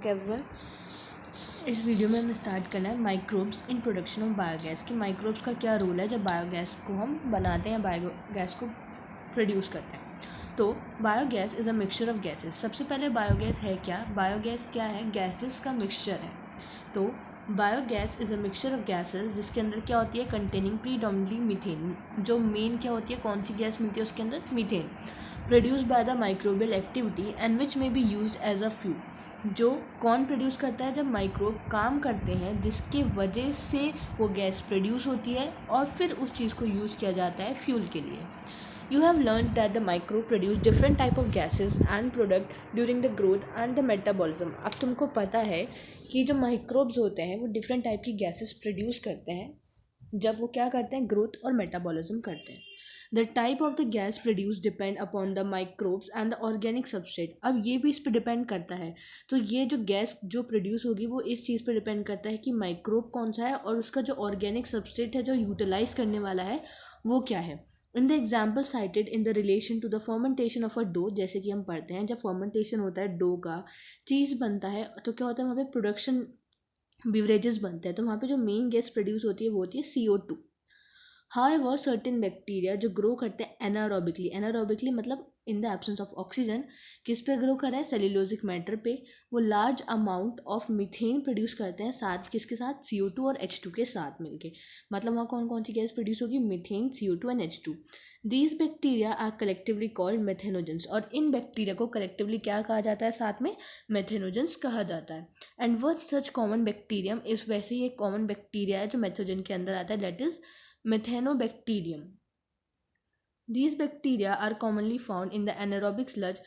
Everyone, इस video में हमें स्टार्ट करना है microbes in production of biogas कि माइक्रोब्स का क्या रोल है जब बायोगैस को हम बनाते हैं, बायोगैस को प्रोड्यूस करते हैं। तो biogas is a mixture of gases. सबसे पहले बायोगैस है क्या? बायोगैस क्या है? गैसेस का मिक्सचर है। तो biogas is a mixture of gases जिसके अंदर क्या होती है? Containing predominantly methane. जो मेन क्या होती है, कौन सी गैस मिलती है उसके अंदर? Methane. Produce by the microbial activity and which may be use as a fuel. जो कौन प्रोड्यूस करता है? जब माइक्रोब काम करते हैं, जिसके वजह से वो गैस प्रोड्यूस होती है और फिर उस चीज़ को यूज़ किया जाता है फ्यूल के लिए। You have learned that the microbe produce different type of gases and product during the growth and the metabolism. अब तुमको पता है कि जो माइक्रोब्स होते हैं वो डिफरेंट टाइप की गैसेस प्रोड्यूस करते हैं जब वो क्या करते हैं? ग्रोथ और मेटाबॉलिज्म करते हैं। The type of the gas produce depend upon the microbes and the organic substrate. अब ये भी इस पर डिपेंड करता है। तो ये जो गैस जो प्रोड्यूस होगी वो इस चीज़ पर डिपेंड करता है कि माइक्रोब कौन सा है और उसका जो ऑर्गेनिक सबस्ट्रेट है जो यूटिलाइज करने वाला है वो क्या है। In the example cited in the relation to the fermentation of a dough, जैसे कि हम पढ़ते हैं जब फर्मेंटेशन होता है डो का, चीज़ बनता है, तो क्या होता है वहाँ पे प्रोडक्शन बिवरेजेस बनते हैं, तो वहाँ पे जो मेन गैस प्रोड्यूस होती है वो होती है CO2। हाउएवर सर्टेन बैक्टीरिया जो ग्रो करते हैं एनारोबिकली, एनारोबिकली मतलब in the absence of oxygen, किस पे ग्रो कर रहे हैं? सेल्यूलोजिक मैटर पे। वो large amount of methane produce करते हैं, साथ किसके साथ? CO2 और H2 के साथ मिलके। मतलब वहाँ कौन कौन सी गैस प्रोड्यूस होगी? Methane, CO2 and H2। These bacteria are collectively called methanogens. और इन बैक्टीरिया को कलेक्टिवली क्या कहा जाता है? साथ में मेथेनोजेंस कहा जाता है। And what such common bacterium इस वैसे ही एक कॉमन बैक्टीरिया है जो मेथोजन के अंदर आता है, that is Methanobacterium. These bacteria are commonly found in the anaerobic sludge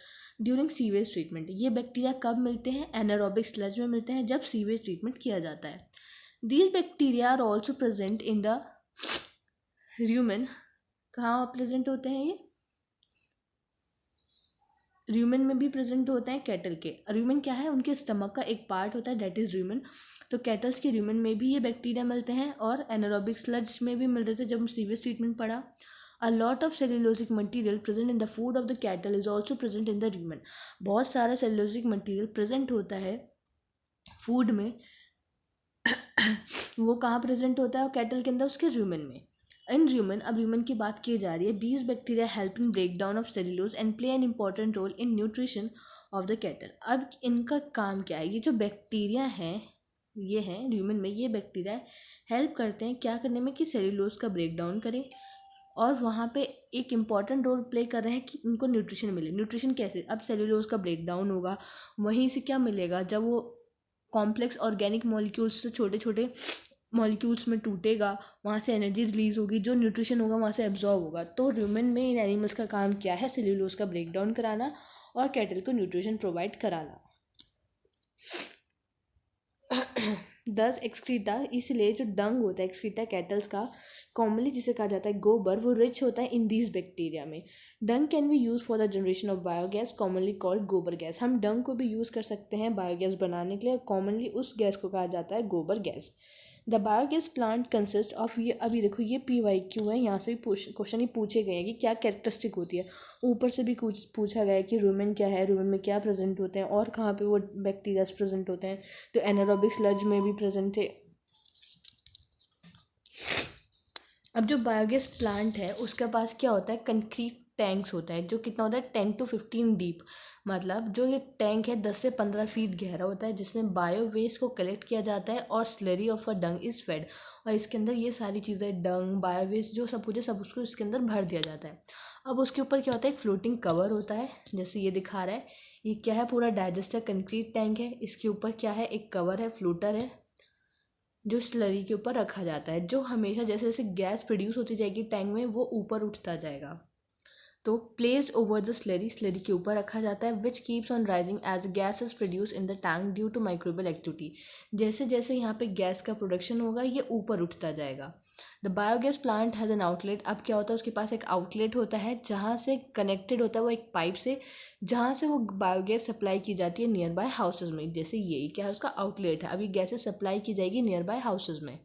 during sewage treatment. ये बैक्टीरिया कब मिलते हैं? एनारोबिक स्लज में मिलते हैं जब सीवेज ट्रीटमेंट किया जाता है। These bacteria are also present in the rumen. कहाँ प्रेजेंट होते हैं ये? र्यूमेन में भी प्रेजेंट होते हैं कैटल के। र्यूमेन क्या है? उनके स्टमक का एक पार्ट होता है, दैट इज र्यूमेन। तो कैटल्स के र्यूमेन में भी ये बैक्टीरिया मिलते हैं और एनारोबिक स्लज में भी मिल रहे थे जब हम सीवेज ट्रीटमेंट पढ़ा। A lot of cellulosic material present in the food of the cattle is also present in the rumen. बहुत सारा सेल्यूलोजिक मटीरियल प्रेजेंट होता है फूड में। वो कहाँ प्रेजेंट होता है कैटल के अंदर? उसके र्यूमेन में। इन र्यूमेन, अब र्यूमेन की बात की जा रही है। These bacteria help in break down of cellulose and play an important role in nutrition of the cattle. अब इनका काम क्या है? ये जो बैक्टीरिया हैं, ये हैं र्यूमेन में, ये बैक्टीरिया हेल्प करते हैं क्या करने में? कि सेल्यूलोज का ब्रेक डाउन करें और वहाँ पे एक इम्पॉर्टेंट रोल प्ले कर रहे हैं कि उनको न्यूट्रिशन मिले। न्यूट्रिशन कैसे? अब सेल्यूलोज का ब्रेक डाउन होगा, वहीं से क्या मिलेगा? जब वो कॉम्प्लेक्स ऑर्गेनिक मॉलिक्यूल्स से छोटे छोटे मॉलिक्यूल्स में टूटेगा, वहाँ से एनर्जी रिलीज होगी, जो न्यूट्रिशन होगा वहाँ से एब्जॉर्ब होगा। तो ह्यूमन में इन एनिमल्स का काम क्या है? सेल्यूलोज का ब्रेक डाउन कराना और कैटल को न्यूट्रिशन प्रोवाइड कराना। 10 एक्सक्रीटा, इसलिए जो डंग होता है एक्सक्रीटा कैटल्स का, कॉमनली जिसे कहा जाता है गोबर, वो रिच होता है इन दीज बैक्टीरिया में। Dung can be use for the generation of biogas, commonly called gobar gas. हम डंग को भी यूज़ कर सकते हैं बायोगैस बनाने के लिए, कॉमनली उस गैस को कहा जाता है गोबर gas. The biogas plant consist of, ये अभी देखो ये PYQ है, यहाँ से भी क्वेश्चन ही पूछे गए हैं कि क्या कैरेक्टरिस्टिक होती है। ऊपर से भी कुछ पूछा गया है कि रूमेन क्या है, रूमेन में क्या प्रेजेंट होते हैं और कहाँ पे वो बैक्टीरियाज प्रेजेंट होते हैं। तो एनारोबिक स्लज में भी प्रेजेंट थे। अब जो बायोगैस प्लांट है उसके पास क्या होता है? कंक्रीट टैंक्स होता है जो कितना होता है? 10 to 15 डीप। मतलब जो ये टैंक है 10 से 15 फीट गहरा होता है जिसमें बायो वेस्ट को कलेक्ट किया जाता है और slurry of a Dang is fed. और इसके अंदर ये सारी चीज़ें, डंग, बायो वेस्ट जो सब कुछ है, सब उसको इसके अंदर भर दिया जाता है। अब उसके ऊपर क्या होता है? एक फ्लोटिंग कवर होता है, जैसे ये दिखा रहा है। ये क्या है? पूरा डाइजेस्टर कंक्रीट टैंक है। इसके ऊपर क्या है? एक कवर है, फ्लोटर है, जो स्लरी के ऊपर रखा जाता है, जो हमेशा जैसे जैसे गैस प्रोड्यूस होती जाएगी टैंक में वो ऊपर उठता जाएगा। तो placed over the slurry, slurry के ऊपर रखा जाता है, which keeps on rising as gas is produce in the tank due to microbial activity. जैसे जैसे यहाँ पे गैस का प्रोडक्शन होगा ये ऊपर उठता जाएगा। The biogas plant has an outlet. अब क्या होता है? उसके पास एक आउटलेट होता है जहाँ से कनेक्टेड होता है वो एक पाइप से, जहाँ से वो बायोगैस सप्लाई की जाती है नियर बाय हाउसेज में। जैसे ये क्या है? उसका आउटलेट है। अभी गैसेस सप्लाई की जाएगी नियर बाय हाउसेज में।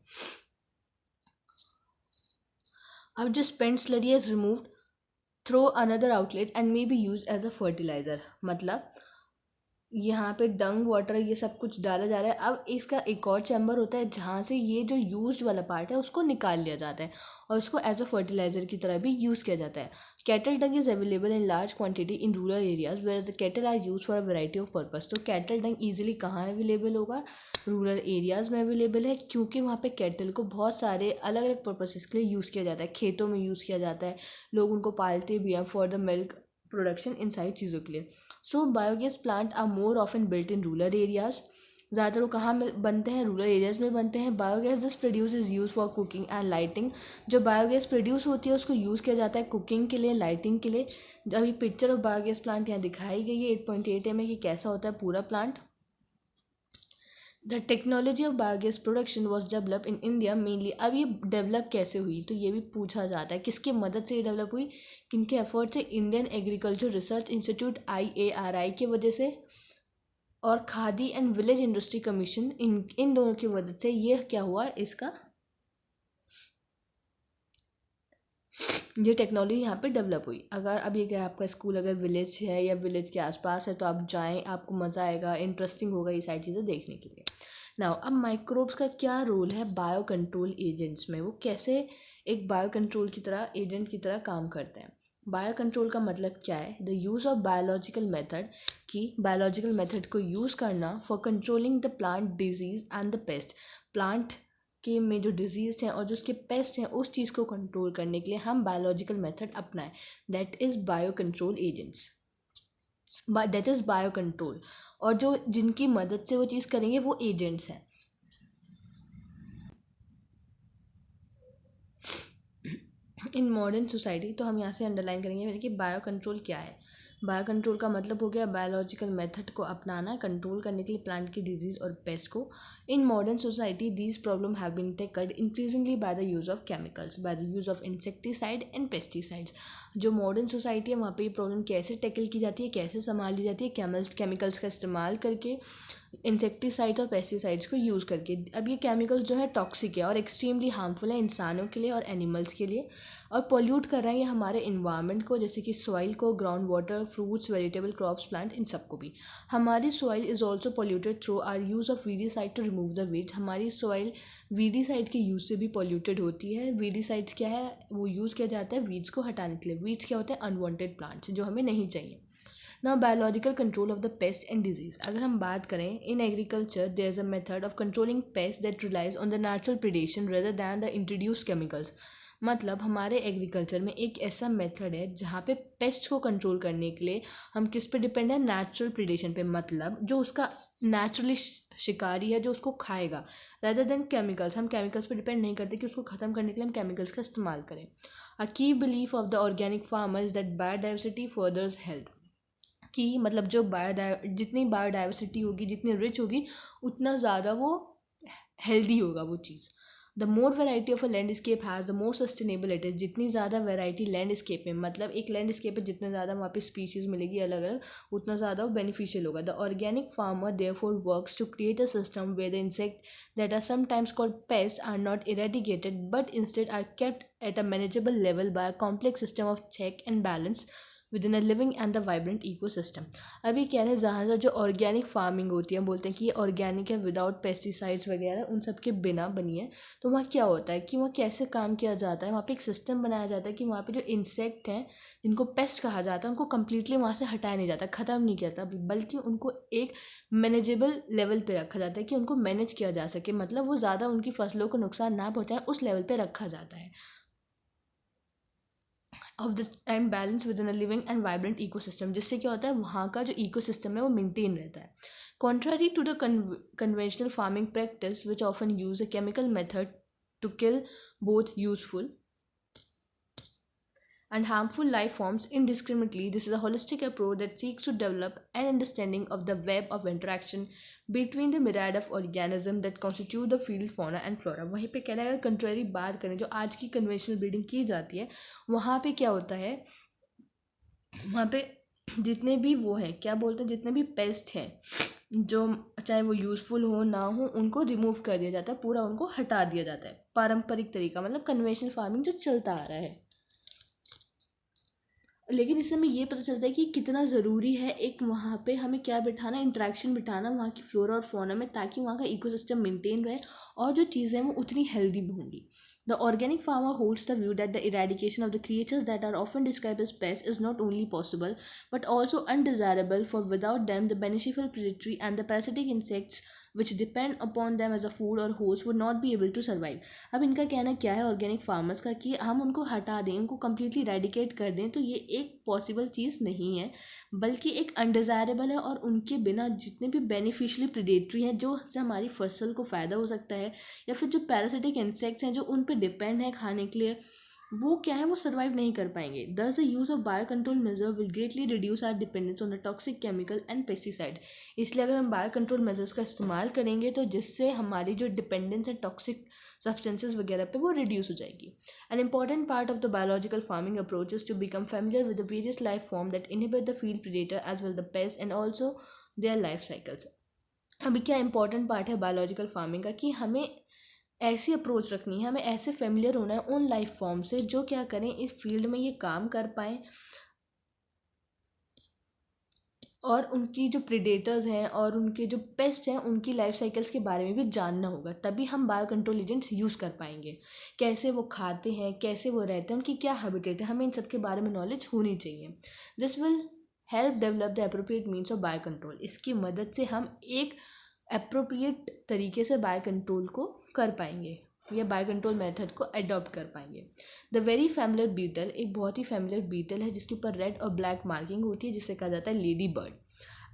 अब जो spent slurry is removed through another outlet and may be use as a fertiliser. मतलब यहाँ पे डंग वाटर ये सब कुछ डाला जा रहा है। अब इसका एक और चैम्बर होता है जहाँ से ये जो यूज्ड वाला पार्ट है उसको निकाल लिया जाता है और उसको एज अ फर्टिलाइजर की तरह भी यूज़ किया जाता है। Cattle dung is available in large quantity in rural areas whereas the cattle are use for a variety of purpose. तो कैटल डंग ईजिली कहाँ अवेलेबल होगा? रूरल एरियाज़ में अवेलेबल है, क्योंकि वहाँ पे कैटल को बहुत सारे अलग अलग पर्पसेस के लिए यूज़ किया जाता है। खेतों में यूज़ किया जाता है, लोग उनको पालते भी हैं फॉर द मिल्क प्रोडक्शन, इन सारी चीज़ों के लिए। So biogas plant are more often built in rural areas. ज़्यादातर वो कहाँ बनते हैं? रूरल एरियाज़ में बनते हैं। Biogas this produce is use for cooking and lighting. जो बायोगैस प्रोड्यूस होती है उसको यूज़ किया जाता है कुकिंग के लिए, लाइटिंग के लिए। अभी पिक्चर ऑफ बायोगैस प्लांट यहाँ दिखाई गई है 8.8 में कि कैसा होता है पूरा plant. The technology of biogas production was develop in India mainly. अब ये डेवलप कैसे हुई? तो ये भी पूछा जाता है किसके मदद से ये डेवलप हुई, किनके एफर्ट से? Indian agriculture research institute IARI की वजह से और Khadi and village industry commission, इन दोनों की मदद से ये क्या हुआ, इसका ये टेक्नोलॉजी यहाँ पे डेवलप हुई। अगर अब ये क्या आपका स्कूल अगर विलेज है या विलेज के आसपास है तो आप जाएं, आपको मज़ा आएगा, इंटरेस्टिंग होगा ये सारी चीज़ें देखने के लिए। नाउ अब माइक्रोब्स का क्या रोल है बायो कंट्रोल एजेंट्स में? वो कैसे एक बायो कंट्रोल की तरह एजेंट की तरह काम करते हैं? बायो कंट्रोल का मतलब क्या है? The use of biological method, कि बायोलॉजिकल मेथड को यूज़ करना for controlling the plant disease and the paste. Plant के में जो डिजीज़ हैं और जो उसके पेस्ट हैं उस चीज़ को कंट्रोल करने के लिए हम बायोलॉजिकल मेथड अपनाएं। That is bio control agents, that is bio control. और जो जिनकी मदद से वो चीज़ करेंगे वो एजेंट्स हैं। इन मॉडर्न सोसाइटी, तो हम यहाँ से अंडरलाइन करेंगे कि बायो कंट्रोल क्या है। बायो कंट्रोल का मतलब हो गया बायोलॉजिकल मेथड को अपनाना कंट्रोल करने के लिए प्लांट की डिजीज़ और पेस्ट को। In modern society these problem have been tackled increasingly by the use of chemicals, by the use of insecticide and pesticides. जो मॉडर्न सोसाइटी है वहाँ पे ये प्रॉब्लम कैसे टैकल की जाती है, कैसे संभाली जाती है? केमिकल्स का इस्तेमाल करके, इंसेक्टिसाइड और पेस्टिसाइड्स को यूज़ करके। अब ये केमिकल जो है टॉक्सिक है और एक्सट्रीमली हार्मफुल है इंसानों के लिए और एनिमल्स के लिए, और पोल्यूट कर रहे हैं ये हमारे इन्वायरमेंट को, जैसे कि सॉइल को, ground water, fruits, vegetable, crops, plant, इन सबको भी। हमारी soil is also polluted through our use of weedicide to remove the weeds. हमारी सॉइल वीडीसाइड के यूज़ से भी पोल्यूटेड होती है। वीडीसाइड्स क्या है? वो यूज़ किया जाता है वीड्स को हटाने के लिए। वीड्स क्या होते हैं? अनवांटेड प्लांट्स जो हमें नहीं चाहिए। Now biological control of the pest and disease, अगर हम बात करें in agriculture there is a method of controlling pest that relies on the natural predation rather than the introduced chemicals. मतलब हमारे एग्रीकल्चर में एक ऐसा मेथड है जहाँ पे पेस्ट को कंट्रोल करने के लिए हम किस पे डिपेंड है? नेचुरल प्रिडेशन पे, मतलब जो उसका नेचुरली शिकारी है जो उसको खाएगा, रेदर देन केमिकल्स। हम केमिकल्स पे डिपेंड नहीं करते कि उसको ख़त्म करने के लिए हम केमिकल्स का इस्तेमाल करें। अ की belief of the organic farmer is that biodiversity furthers health, कि मतलब जो जितनी बायोडाइवर्सिटी होगी, जितनी रिच होगी, उतना ज़्यादा वो हेल्दी होगा वो चीज़। The more variety of a landscape has the more sustainable it is. जितनी ज़्यादा वेराइटी लैंडस्केप में, मतलब एक लैंडस्केप है जितने ज़्यादा वहाँ पे स्पीशीज़ मिलेगी अलग अलग, उतना ज़्यादा वो बेनिफिशियल होगा। The organic farmer therefore works to create a system where the insect that are sometimes called pest are not eradicated but instead are kept at a manageable level by a complex system of check and balance within a living and the vibrant ecosystem. अभी कह रहे हैं जहाँ जो organic farming होती है, हम बोलते हैं कि ये ऑर्गेनिक है विदाउट पेस्टिसाइड्स वगैरह उन सब के बिना बनी है। तो वहाँ क्या होता है कि वहाँ कैसे काम किया जाता है? वहाँ पे एक सिस्टम बनाया जाता है कि वहाँ पे जो इंसेक्ट हैं जिनको पेस्ट कहा जाता है उनको कम्प्लीटली वहाँ से हटाया नहीं जाता, ख़त्म नहीं किया जाता, बल्कि उनको एक मैनेजेबल लेवल पे रखा जाता है कि उनको मैनेज किया जा सके, मतलब वो ज़्यादा उनकी फसलों को नुकसान ना पहुँचाए, उस लेवल पे रखा जाता है। Of this and balance within a living and vibrant ecosystem, जिससे क्या होता है वहाँ का जो इकोसिस्टम है वो मेंटेन रहता है। Contrary to the conventional farming practice which often use a chemical method to kill both useful and harmful life forms indiscriminately. This is a holistic approach that seeks to develop an understanding of the web of interaction between the myriad of organisms that constitute the field fauna and flora. वहीं पे कह रहा है, अगर contrary बात करें जो आज की कन्वेंशनल ब्रीडिंग की जाती है, वहाँ पे क्या होता है? वहाँ पे जितने भी वो हैं, क्या बोलते हैं, जितने भी पेस्ट हैं जो चाहे वो यूज़फुल हो ना हो, उनको रिमूव कर दिया जाता है, पूरा उनको हटा दिया जाता है। पारंपरिक तरीका मतलब कन्वेंशनल फार्मिंग जो चलता आ रहा है। लेकिन इससे हमें ये पता चलता है कि कितना ज़रूरी है एक वहाँ पे हमें क्या बिठाना, इंटरेक्शन बिठाना वहाँ की फ्लोरा और फौना में, ताकि वहाँ का इकोसिस्टम मेंटेन रहे और जो चीज़ें हैं वो उतनी हेल्दी भी होंगी. The organic farmer holds the view that the eradication of the creatures that are often described as pests is not only possible but also undesirable, for without them the beneficial predatory and the parasitic insects which depend upon them as a food or host would not be able to survive. अब इनका कहना क्या है organic farmers का कि हम उनको हटा दें, उनको कम्प्लीटली रेडिकेट कर दें, तो ये एक पॉसिबल चीज़ नहीं है, बल्कि एक अनडिज़ायरेबल है. और उनके बिना जितने भी बेनिफिशियली प्रेडेटरी हैं जो से हमारी फसल को फ़ायदा हो सकता है, या फिर जो पैरासिटिक इंसेक्ट्स हैं जो उन पे डिपेंड है खाने के लिए, वो क्या है, वो सर्वाइव नहीं कर पाएंगे. Thus the use of bio control measure will greatly reduce our dependence on the toxic chemical and pesticide. इसलिए अगर हम बायो कंट्रोल मेजर्स का इस्तेमाल करेंगे तो जिससे हमारी जो डिपेंडेंस है टॉक्सिक सब्सटेंसेज वगैरह पे वो रिड्यूस हो जाएगी. An important part of the biological farming approach is to become familiar with the various life form that inhibit the field predator as well the pest and also their life cycles. अभी क्या important part है biological farming का कि हमें ऐसी approach रखनी है, हमें ऐसे फेमिलियर होना है उन लाइफ फॉर्म से जो क्या करें, इस फील्ड में ये काम कर पाएँ, और उनकी जो प्रेडेटर्स हैं और उनके जो पेस्ट हैं उनकी लाइफ साइकिल्स के बारे में भी जानना होगा. तभी हम बायो कंट्रोल एजेंट्स यूज़ कर पाएंगे. कैसे वो खाते हैं, कैसे वो रहते हैं, उनकी क्या हैबिटेट है, हमें इन सब के बारे में नॉलेज होनी चाहिए. This will help develop the appropriate means of bio control. इसकी मदद से हम एक अप्रोप्रिएट तरीके से बायो कंट्रोल को कर पाएंगे या बायो कंट्रोल मेथड को अडॉप्ट कर पाएंगे. द वेरी फैमिलियर बीटल एक बहुत ही फैमिलियर बीटल है जिसके ऊपर रेड और ब्लैक मार्किंग होती है, जिसे कहा जाता है lady bird.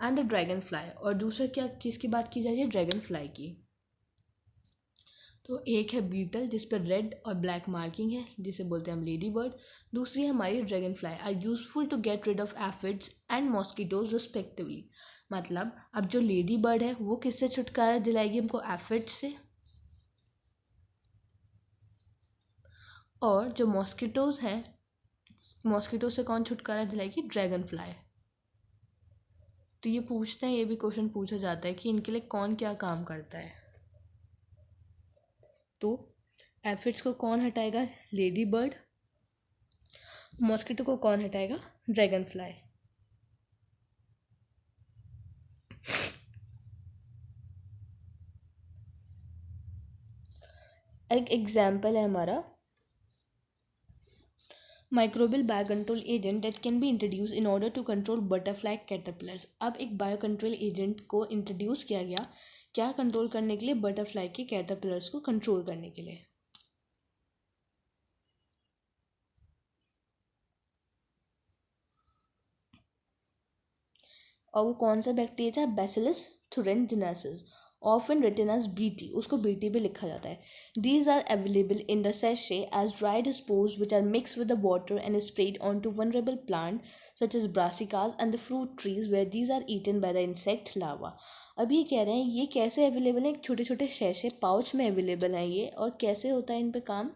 And the dragon fly. और दूसरा क्या किसकी बात की जा रही है, ड्रैगन फ्लाई की. तो एक है बीटल जिस पर रेड और ब्लैक मार्किंग है जिसे बोलते हैं हम लेडी बर्ड. दूसरी है हमारी dragonfly. Are useful to get rid of aphids and mosquitoes respectively. मतलब अब जो लेडी बर्ड है वो किससे छुटकारा दिलाएगी हमको, एफिड्स से. और जो मॉस्किटोज हैं, मॉस्किटो से कौन छुटकारा दिलाएगी, ड्रैगन फ्लाई. तो ये पूछते हैं, ये भी क्वेश्चन पूछा जाता है कि इनके लिए कौन क्या काम करता है. तो एफिड्स को कौन हटाएगा, लेडी बर्ड. मॉस्किटो को कौन हटाएगा, ड्रैगन फ्लाई. एक एग्जाम्पल है हमारा microbial bio control agent that can be introduce in order to control butterfly caterpillars. अब एक बायो कंट्रोल एजेंट को इंट्रोड्यूस किया गया क्या कंट्रोल करने के लिए, बटरफ्लाई के कैटरपिलर्स को कंट्रोल करने के लिए. और वो कौन सा बैक्टीरिया था, bacillus thuringiensis, often written as BT, उसको BT भी लिखा जाता है. These are available in the sachet as dried spores which are mixed with the water and sprayed onto vulnerable plant such as brassicas and the fruit trees where these are eaten by the insect larva. अब ये कह रहे हैं ये कैसे available है, छोटे छोटे सैशे पाउच में अवेलेबल हैं ये, और कैसे होता है इन पे काम.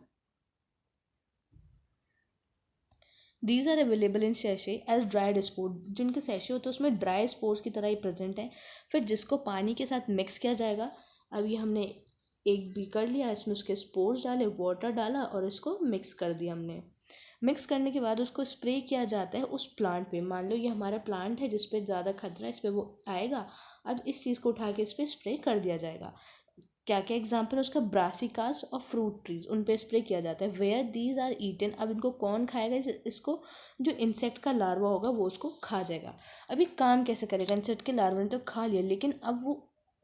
These are available in sachet as dried spore. जिनके सैशे होते हैं उसमें ड्राई स्पोर्स की तरह ही प्रेजेंट है, फिर जिसको पानी के साथ मिक्स किया जाएगा. अब ये हमने एक भी कर लिया, इसमें उसके स्पोर्स डाले, वाटर डाला और इसको मिक्स कर दिया हमने. मिक्स करने के बाद उसको स्प्रे किया जाता है उस प्लांट पे. मान लो ये हमारा प्लांट है जिस पे ज़्यादा खतरा है, इस पर वो आएगा. अब इस चीज़ को उठा के इस पर स्प्रे कर दिया जाएगा. क्या क्या एग्जाम्पल है उसका, ब्रासिकास और फ्रूट ट्रीज, उन पे स्प्रे किया जाता है. Where these are eaten. अब इनको कौन खाएगा, इसको जो इंसेक्ट का लार्वा होगा वो उसको खा जाएगा. अभी काम कैसे करेगा, इंसेक्ट के लार्वा ने तो खा लिया, लेकिन अब वो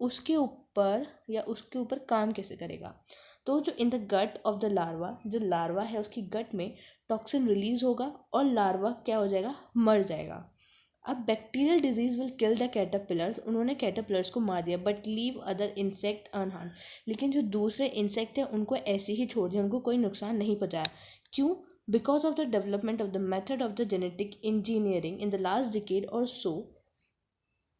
उसके ऊपर काम कैसे करेगा. तो जो in the gut of the larva, जो लार्वा है उसकी गट में टॉक्सिन रिलीज होगा और लार्वा क्या हो जाएगा, मर जाएगा. अब bacterial disease will kill the caterpillars. उन्होंने कैटरपिलर्स को मार दिया but leave other insect unharmed. लेकिन जो दूसरे इंसेक्ट हैं उनको ऐसे ही छोड़ दिया, उनको कोई नुकसान नहीं पहुंचाया. क्यों, because of the development of the method of the genetic engineering in the last decade और so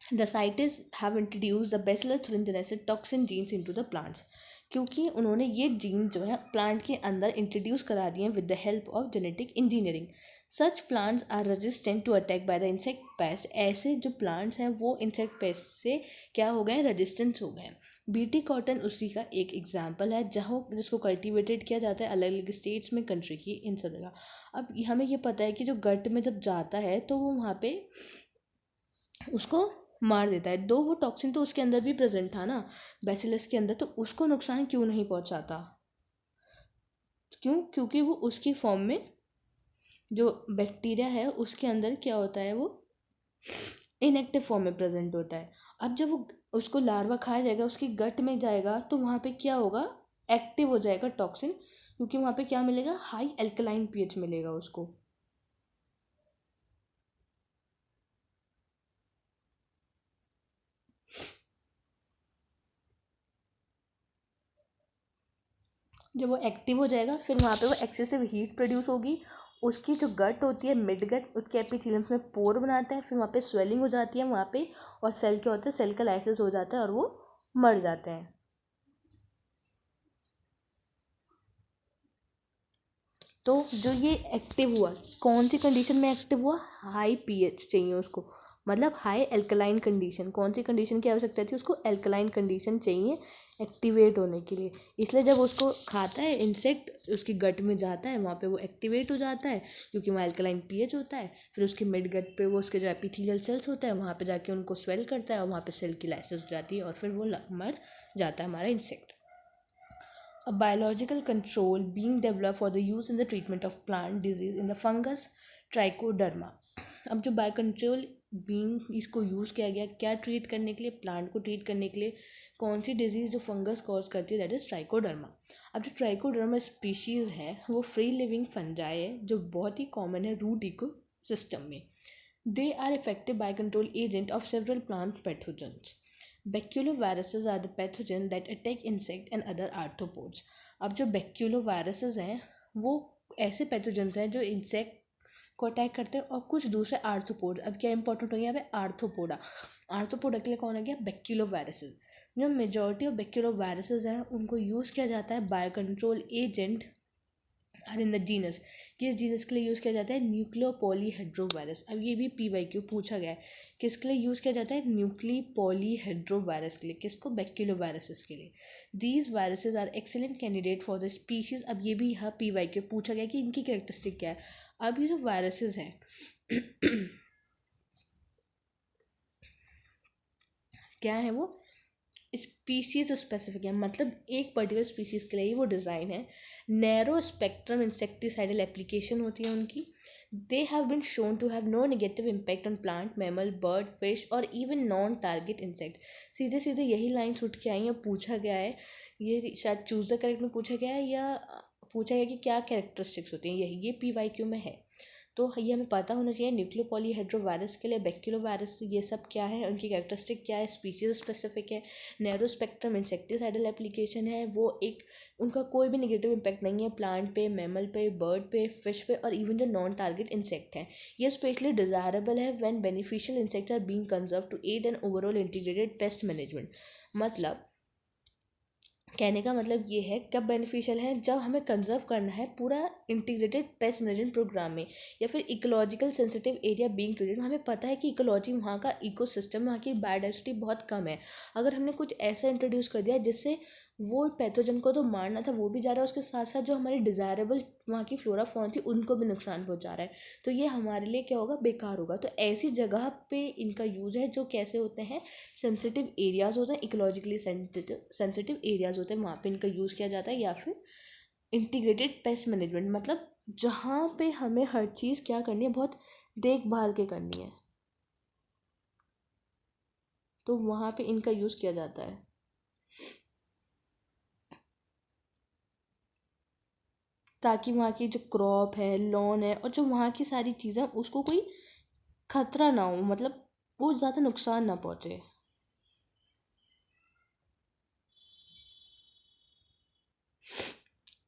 the scientist have introduce the bacillus thuringiensis toxin genes into the plants. क्योंकि उन्होंने ये जीन जो है प्लांट के अंदर इंट्रोड्यूस करा दिए with the help of genetic engineering. Such plants are resistant to attack by the insect pest. ऐसे जो प्लांट्स हैं वो इंसेक्ट पेस्ट से क्या हो गए, रेजिस्टेंस हो गए। बीटी कॉटन उसी का एक एग्जाम्पल है जहाँ जिसको कल्टिवेटेड किया जाता है अलग अलग स्टेट्स में, कंट्री की इन सब जगह। अब हमें ये पता है कि जो गट में जब जाता है तो वो वहाँ पे उसको मार देता है। दो वो टॉक्सिन तो उसके अंदर भी प्रेजेंट था ना, बैसिलस के अंदर, तो उसको नुकसान क्यों नहीं पहुंचाता? क्यों? क्योंकि वो उसकी फॉर्म में जो बैक्टीरिया है उसके अंदर क्या होता है, वो इनएक्टिव फॉर्म में प्रेजेंट होता है। अब जब वो उसको लार्वा खाया जाएगा, उसकी गट में जाएगा, तो वहाँ पे क्या होगा, एक्टिव हो जाएगा टॉक्सिन, क्योंकि वहाँ पे क्या मिलेगा, हाई एल्कलाइन पीएच मिलेगा उसको। जब वो एक्टिव हो जाएगा फिर वहाँ पे वो एक्सेसिव हीट प्रोड्यूस होगी, उसकी जो गट होती है, मिड गट, उसके एपिथेलियम्स में पोर बनाता है, फिर वहाँ पे स्वेलिंग हो जाती है वहाँ पे, और सेल क्या होता है, सेल का लाइसिस हो जाता है और वो मर जाते हैं। तो जो ये एक्टिव हुआ, कौन सी कंडीशन में एक्टिव हुआ, हाई पीएच चाहिए उसको, मतलब हाई एल्कलाइन कंडीशन। कौन सी कंडीशन की आवश्यकता थी उसको, एल्कलाइन कंडीशन चाहिए एक्टिवेट होने के लिए। इसलिए जब उसको खाता है इंसेक्ट, उसकी गट में जाता है, वहाँ पे वो एक्टिवेट हो जाता है क्योंकि वहाँ एल्कलाइन पीएच होता है। फिर उसके मिड गट पे वो उसके जो एपिथेलियल सेल्स होता है वहाँ पे जाके उनको स्वेल करता है और वहाँ पे सेल की लाइसिस हो जाती है और फिर वो मर जाता है हमारा insect. A biological control being developed for the use in the treatment of plant disease in the fungus Trichoderma। अब जो बायो कंट्रोल बीइंग इसको यूज़ किया गया क्या ट्रीट करने के लिए, प्लांट को ट्रीट करने के लिए, कौन सी डिजीज़ जो फंगस कॉज करती है, दैट इज़ ट्राइकोडर्मा। अब जो ट्राइकोडर्मा स्पीशीज़ है वो फ्री लिविंग फंजाई है जो बहुत ही कॉमन है रूट इको सिस्टम में। They are effective bio control agent of several plant pathogens. Baculoviruses are the pathogen that attack insect and other arthropods। अब जो बैक्यूलोवायरसेस हैं वो ऐसे पैथोजेंस हैं जो इंसेक्ट को अटैक करते हैं और कुछ दूसरे आर्थ्रोपोड। अब क्या इंपॉर्टेंट हो गया यहाँ पे, आर्थ्रोपोडा। आर्थ्रोपोडा के लिए कौन आ गया, बैक्यूलोवायरसेस। जो मेजॉरिटी ऑफ बैक्यूलोवायरसेस हैं उनको यूज़ किया जाता है bio control agent are in the genus. किस जीनस के लिए यूज़ किया जाता है, न्यूक्लियोपॉलीहेड्रोवायरस। अब ये भी पीवाईक्यू पूछा गया है, किसके लिए यूज़ किया जाता है, न्यूक्लियोपॉलीहेड्रोवायरस के लिए। किसको, बैक्यूलोवायरसेस के लिए। These viruses are excellent candidate for the species. अब ये भी यहाँ पीवाईक्यू पूछा गया कि इनकी कैरेक्टरिस्टिक क्या है। अब ये जो वायरसेस हैं क्या है वो, स्पीसीज स्पेसिफिक है, मतलब एक पर्टिकुलर स्पीसीज के लिए ही वो डिज़ाइन है। नैरो स्पेक्ट्रम इंसेक्टिसाइडल एप्लीकेशन होती है उनकी। They have been shown to have no negative impact on plant, mammal, bird, fish और इवन नॉन टारगेट इंसेक्ट। सीधे सीधे यही लाइन्स उठ के आई हैं, पूछा गया है, ये शायद चूज द करेक्ट में पूछा गया है या पूछा गया कि क्या कैरेक्टरिस्टिक्स होती हैं, यही ये पीवाईक्यू में है। तो ये हमें पता होना चाहिए न्यूक्लियोपॉलीहेड्रोवायरस के लिए, बैक्यूलोवायरस ये सब क्या है, उनकी कैरेक्टरिस्टिक क्या है, स्पीशीज स्पेसिफिक है। नैरो स्पेक्ट्रम इंसेक्टिसाइडल एप्लीकेशन है, वो एक उनका कोई भी नेगेटिव इम्पैक्ट नहीं है प्लांट पे, मैमल पे, बर्ड पे, फिश पे और इवन जो नॉन टारगेट इंसेक्ट हैं। ये स्पेशली डिजायरेबल है when beneficial insects are being conserve to aid an overall integrated pest management. मतलब कहने का मतलब ये है, कब बेनिफिशियल है, जब हमें कंजर्व करना है पूरा इंटीग्रेटेड पेस्ट मैनेजमेंट प्रोग्राम में, या फिर ecological sensitive area being treated. हमें पता है कि इकोलॉजी वहाँ का इकोसिस्टम, वहाँ की बायोडाइवर्सिटी बहुत कम है। अगर हमने कुछ ऐसा इंट्रोड्यूस कर दिया जिससे वो पैथोजन को तो मारना था वो भी जा रहा है, उसके साथ साथ जो हमारी डिज़ायरेबल वहाँ की फ्लोरा फॉन थी उनको भी नुकसान पहुँचा रहा है, तो ये हमारे लिए क्या होगा, बेकार होगा। तो ऐसी जगह पे इनका यूज़ है जो कैसे होते हैं, सेंसिटिव एरियाज़ होते हैं, इकोलॉजिकली सेंसिटिव एरियाज़ होते हैं, वहाँ पे इनका यूज़ किया जाता है। या फिर इंटीग्रेटेड पेस्ट मैनेजमेंट, मतलब जहाँ पे हमें हर चीज़ क्या करनी है, बहुत देखभाल के करनी है, तो वहाँ पे इनका यूज़ किया जाता है। ताकि वहाँ की जो क्रॉप है, लॉन है और जो वहाँ की सारी चीज़ें उसको कोई खतरा ना हो, मतलब वो ज़्यादा नुकसान ना पहुँचे।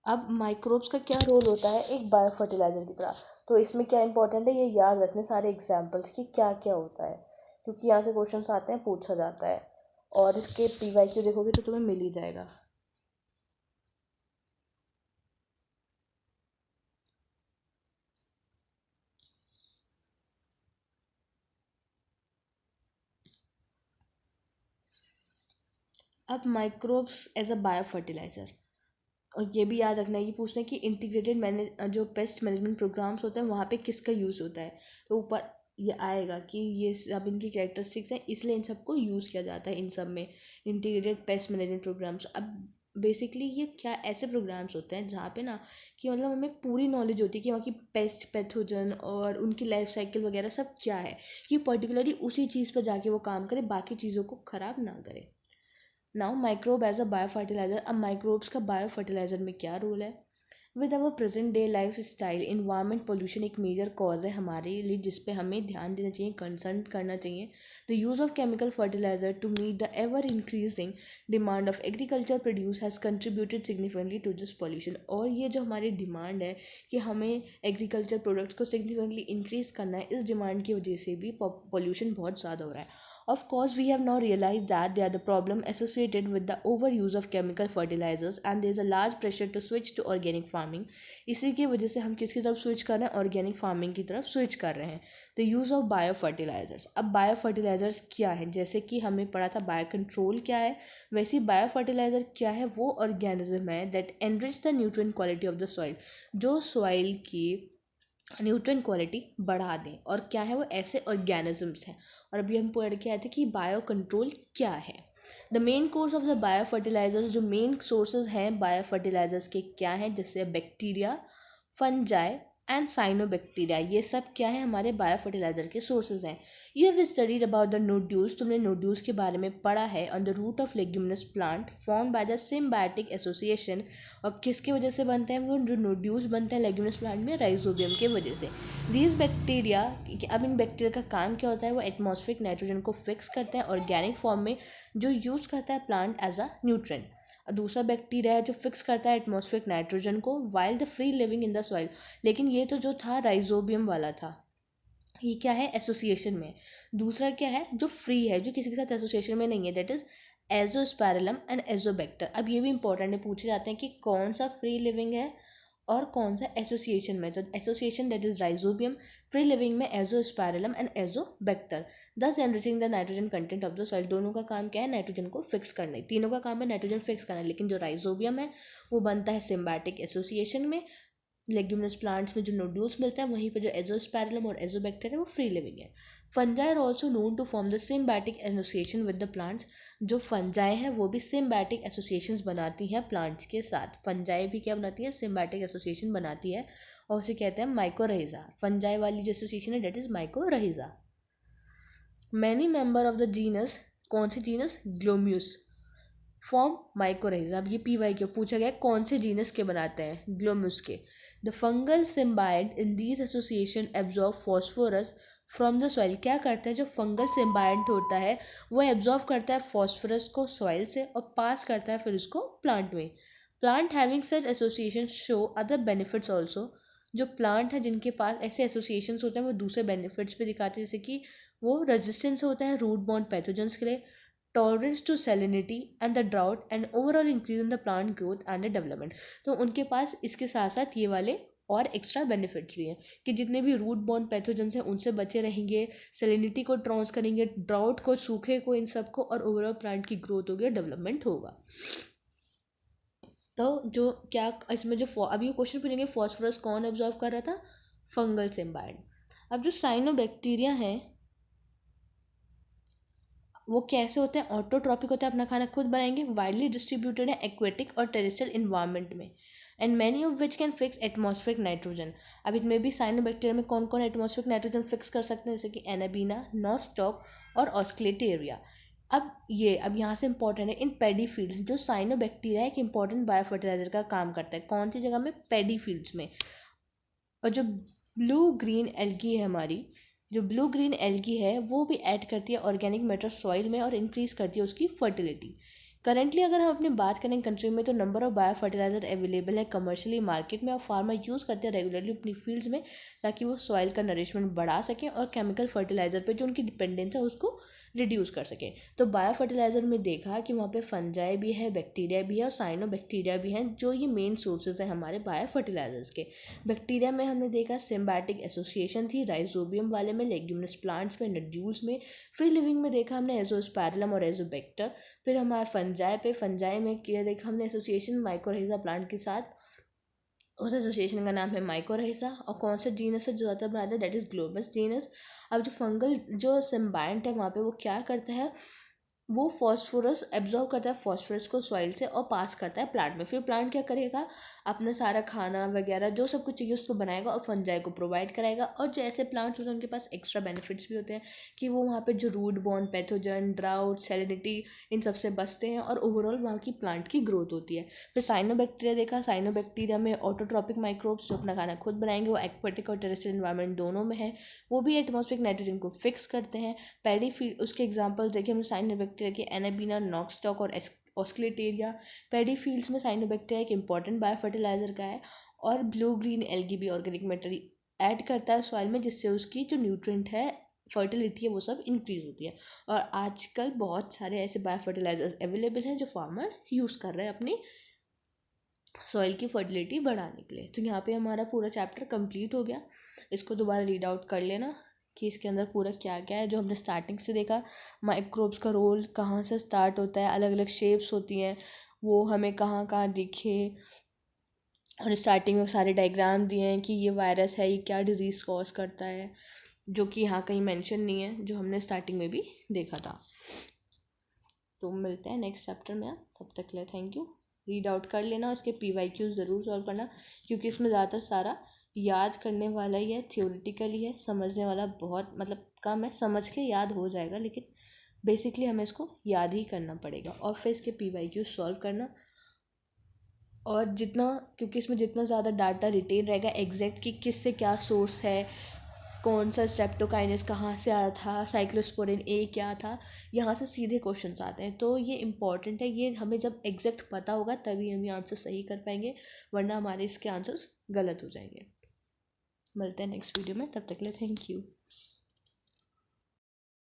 अब माइक्रोब्स का क्या रोल होता है एक बायो फर्टिलाइज़र की तरह, तो इसमें क्या इंपॉर्टेंट है, ये याद रखने सारे एग्जाम्पल्स कि क्या क्या होता है, क्योंकि यहाँ से क्वेश्चंस आते हैं, पूछा जाता है, और इसके पीवाईक्यू देखोगे तो तुम्हें मिल ही जाएगा। अब microbes as a bio fertiliser, और ये भी याद रखना है, ये पूछना है कि इंटीग्रेटेड मैनेज जो पेस्ट मैनेजमेंट प्रोग्राम्स होते हैं वहाँ पे किसका यूज़ होता है, तो ऊपर ये आएगा कि ये सब इनकी कैरेक्टरिस्टिक्स हैं, इसलिए इन सबको यूज़ किया जाता है इन सब में, इंटीग्रेटेड पेस्ट मैनेजमेंट प्रोग्राम्स। अब बेसिकली ये क्या ऐसे प्रोग्राम्स होते हैं जहाँ पे ना कि मतलब हमें पूरी नॉलेज होती है कि वहाँ की पेस्ट पैथोजन और उनकी लाइफ साइकिल वगैरह सब क्या है, कि पर्टिकुलरली उसी चीज़ पर जाके वो काम करे, बाकी चीज़ों को ख़राब ना करे। Now microbe as a bio fertiliser. अब माइक्रोब्स का बायो फर्टिलाइजर में क्या रोल है? With our present day lifestyle, environment pollution एक मेजर कॉज है हमारे लिए, जिस पे हमें ध्यान देना चाहिए, कंसर्न करना चाहिए। The use of chemical fertiliser to meet the ever increasing demand of agriculture produce has contributed significantly to this pollution. और ये जो हमारी डिमांड है कि हमें एग्रीकल्चर प्रोडक्ट्स को सिग्निफिकेंटली इंक्रीज़ करना है, इस डिमांड की वजह से भी पॉल्यूशन बहुत ज़्यादा हो रहा है। Of course, we have now realized that they are the problem associated with the overuse of chemical fertilizers, and there is a large pressure to switch to organic farming. इसी की वजह से हम किसकी तरफ स्विच कर रहे हैं? ऑर्गेनिक फार्मिंग की तरफ स्विच कर रहे हैं। The use of bio fertilisers. अब बायो फर्टिलाइजर्स क्या है? जैसे कि हमें पढ़ा था बायो कंट्रोल क्या है, वैसे ही बायो फर्टिलाइजर क्या है? वो ऑर्गेनिज्म है that enrich the nutrient quality of the soil, जो सॉइल की न्यूट्रिएंट क्वालिटी बढ़ा दें। और क्या है वो? ऐसे ऑर्गेनिजम्स हैं। और अभी हम पढ़ के आए थे कि बायो कंट्रोल क्या है। The main course of the bio fertilisers, जो मेन सोर्सेज हैं बायो फर्टिलाइजर्स के क्या हैं? जैसे बैक्टीरिया, फंजाई एंड साइनोबैक्टीरिया, ये सब क्या है? हमारे बायो फर्टिलाइजर के सोर्सेज हैं। You have studied about the nodules, तुमने नोड्यूल्स के बारे में पढ़ा है। On the root of leguminous plant form by the symbiotic association, और किसकी वजह से बनते हैं वो जो नोड्यूल्स बनते हैं लेग्यूमिनस प्लांट में? राइजोबियम की वजह से। दीज बैक्टीरिया, अब इन बैक्टीरिया का काम क्या होता है? वो एटमॉस्फेरिक नाइट्रोजन को फिक्स करते हैं ऑर्गेनिक फॉर्म में, जो यूज़ करता है प्लांट एज अ न्यूट्रेंट। दूसरा बैक्टीरिया है जो फिक्स करता है एटमॉस्फेरिक नाइट्रोजन को while the free living in the soil. लेकिन ये तो जो था राइजोबियम वाला था, ये क्या है? एसोसिएशन में। दूसरा क्या है? जो फ्री है, जो किसी के साथ एसोसिएशन में नहीं है, दैट इज एजोस्पाइरलम एंड एजोबैक्टर। अब ये भी इंपॉर्टेंट है, पूछे जाते हैं कि कौन सा फ्री लिविंग है और कौन सा एसोसिएशन में। तो association that is rhizobium, free living में एजोस्पाइरलम एंड एजोबैक्टर। दस enriching the nitrogen content of the soil. दोनों का काम क्या है? नाइट्रोजन को फिक्स करना है। तीनों का काम है नाइट्रोजन फिक्स करना है, लेकिन जो राइजोबियम है वो बनता है सिम्बायोटिक एसोसिएशन में। लेग्यूमिनस प्लांट्स में जो नोड्यूल्स मिलता है वहीं पे जो एजोस्पाइरलम और एजोबैक्टर है वो फ्री लिविंग है। Fungi are also known to form the symbiotic association with the plants. जो फंजाई हैं वो भी सिम्बायोटिक एसोसिएशंस बनाती हैं प्लांट्स के साथ। फंजाई भी क्या बनाती है? सिम्बायोटिक एसोसिएशन बनाती है, और उसे कहते हैं माइकोरहिजा। फंजाई वाली जो एसोसिएशन है that is mycorrhiza. Many member of the genus, कौन सी जीनस? ग्लोम्यूस, फॉर्म माइकोरहिजा। अब ये पी वाई क्यों पूछा गया, कौन से जीनस के बनाते हैं? ग्लोम्यूस के। The fungal symbiont in these association absorb phosphorus from the soil. क्या करता है जो फंगल सिम्बायड होता है? वो एब्जॉर्ब करता है फॉस्फोरस को सॉइल से और पास करता है फिर उसको प्लांट में। Plant having such association show other benefits also. जो प्लांट है जिनके पास ऐसे एसोसिएशंस होते हैं वो दूसरे बेनिफिट्स भी दिखाते हैं, जैसे कि वो रेजिस्टेंस होते हैं रूट बॉर्न पैथोजेंस के लिए, tolerance to salinity and the drought, and overall increase in the plant growth and development. तो उनके पास इसके साथ साथ ये वाले और एक्स्ट्रा बेनिफिट्स भी हैं कि जितने भी रूट बॉर्न पैथोजेंस हैं उनसे बचे रहेंगे, सैलिनिटी को ट्रांस करेंगे, ड्राउट को, सूखे को, इन सब को, और ओवरऑल प्लांट की ग्रोथ होगी, डेवलपमेंट होगा। तो जो क्या इसमें जो अभी ये क्वेश्चन पूछेंगे फॉस्फोरस कौन एब्जॉर्व कर रहा था? Fungal symbiote. अब जो साइनोबैक्टीरिया हैं वो कैसे होते हैं? ऑटोट्रॉपिक होते हैं, अपना खाना खुद बनाएंगे, वाइडली डिस्ट्रीब्यूटेड है एक्वेटिक और टेरेस्ट्रियल इन्वायरमेंट में, and many of which can fix atmospheric nitrogen. अब इसमें भी साइनोबैक्टीरिया में कौन कौन एटमॉस्फेरिक नाइट्रोजन फिक्स कर सकते हैं? जैसे कि एनाबीना, नॉस्टॉक और ऑस्क्लेटेरिया। अब यहाँ से इंपॉर्टेंट है इन पैडी फील्ड्स, जो साइनोबैक्टीरिया एक इंपॉर्टेंट बायो फर्टिलाइजर का काम करता है। कौन सी जगह में? पैडी फील्ड्स में। और जो ब्लू ग्रीन एल्गी है हमारी, जो ब्लू ग्रीन एल्गी है वो भी ऐड करती है ऑर्गेनिक मैटर सॉइल में और इंक्रीज़ करती है उसकी फर्टिलिटी। करेंटली अगर हम अपनी बात करें कंट्री में, तो number of bio fertiliser available है कमर्शियली मार्केट में, और फार्मर यूज़ करते हैं रेगुलरली अपनी फील्ड्स में, ताकि वो सॉइल का नरिशमेंट बढ़ा सकें और केमिकल फर्टिलाइजर पे जो उनकी डिपेंडेंस है उसको रिड्यूस कर सकें। तो बायो फर्टिलाइज़र में देखा कि वहाँ पे फंजाई भी है, बैक्टीरिया भी है और साइनोबैक्टीरिया भी हैं, जो ये मेन सोर्सेज हैं हमारे बायो फर्टिलाइजर्स के। बैक्टीरिया में हमने देखा सिम्बायोटिक एसोसिएशन थी, राइजोबियम वाले में, लेग्यूमिनस प्लांट्स में, नड्यूल्स में। फ्री लिविंग में देखा हमने एजोस्पाइरलम और एजोबैक्टर। फिर हमारे फंजाई में क्या देखा हमने एसोसिएशन माइकोरहिज़ा प्लांट के साथ, उस एसोसिएशन का नाम है माइकोरहिज़ा। और कौन सा जीनस है जो ज़्यादा बनाता है, दैट इज़ ग्लोबस जीनस। अब जो फंगल जो सिम्बायंट है वहाँ पे वो क्या करता है, वो फॉस्फोरस एब्जॉर्ब करता है, फॉस्फोरस को सॉइल से, और पास करता है प्लांट में। फिर प्लांट क्या करेगा, अपना सारा खाना वगैरह जो सब कुछ चाहिए उसको बनाएगा और फंजाई को प्रोवाइड कराएगा। और जो ऐसे प्लांट्स होते हैं उनके पास एक्स्ट्रा बेनिफिट्स भी होते हैं कि वो वहाँ पे जो root borne pathogen, drought, salinity, इन सब से बचते हैं और ओवरऑल वहाँ की प्लांट की ग्रोथ होती है। फिर साइनोबैक्टीरिया देखा, साइनोबैक्टीरिया में ऑटोट्रॉपिक माइक्रोब्स जो अपना खाना खुद बनाएंगे, वो एक्वेटिक और टेरेस्ट्रियल एनवायरनमेंट दोनों में है, वो भी एटमॉस्फेरिक नाइट्रोजन को फिक्स करते हैं। पैडी फील्ड उसके एग्जांपल्स देखिए हम साइनोबैक्टीरिया के, एनाबीना, नॉक्सटॉक और ऑस्क्लेटेरिया। पैडी फील्ड्स में साइनोबैक्टीरिया एक इंपॉर्टेंट बायो फर्टिलाइजर का है। और ब्लू ग्रीन एल्गी भी ऑर्गेनिक मैटर ऐड करता है सॉइल में, जिससे उसकी जो न्यूट्रिएंट है, फर्टिलिटी है, वो सब इंक्रीज होती है। और आजकल बहुत सारे ऐसे बायो फर्टिलाइजर्स अवेलेबल हैं जो फार्मर यूज़ कर रहे हैं अपनी सॉइल की फर्टिलिटी बढ़ाने के लिए। तो यहाँ पे हमारा पूरा चैप्टर कंप्लीट हो गया। इसको दोबारा रीड आउट कर लेना कि इसके अंदर पूरा क्या क्या है। जो हमने स्टार्टिंग से देखा, माइक्रोब्स का रोल कहाँ से स्टार्ट होता है, अलग अलग शेप्स होती हैं, वो हमें कहाँ कहाँ दिखे, और स्टार्टिंग में सारे डायग्राम दिए हैं कि ये वायरस है, ये क्या डिजीज़ कॉज करता है, जो कि यहाँ कहीं मेंशन नहीं है, जो हमने स्टार्टिंग में भी देखा था। तो मिलते हैं नेक्स्ट चैप्टर में, तब तक के लिए थैंक यू। रीड आउट कर लेना, उसके PYQs ज़रूर सॉल्व करना, क्योंकि इसमें ज़्यादातर सारा याद करने वाला ही है, थियोरिटिकली है, समझने वाला बहुत मतलब कम है। समझ के याद हो जाएगा, लेकिन बेसिकली हमें इसको याद ही करना पड़ेगा। और फिर इसके PYQs सॉल्व करना, और जितना, क्योंकि इसमें जितना ज़्यादा डाटा रिटेन रहेगा एग्जैक्ट कि किससे क्या सोर्स है, कौन सा स्ट्रेप्टोकाइनेस कहाँ से आया था, साइक्लोस्पोरिन ए क्या था, यहाँ से सीधे क्वेश्चंस आते हैं। तो ये इंपॉर्टेंट है, ये हमें जब एग्जैक्ट पता होगा तभी हम ये आंसर सही कर पाएंगे, वरना हमारे इसके आंसर्स गलत हो जाएंगे। मिलते हैं नेक्स्ट वीडियो में, तब तक के लिए थैंक यू।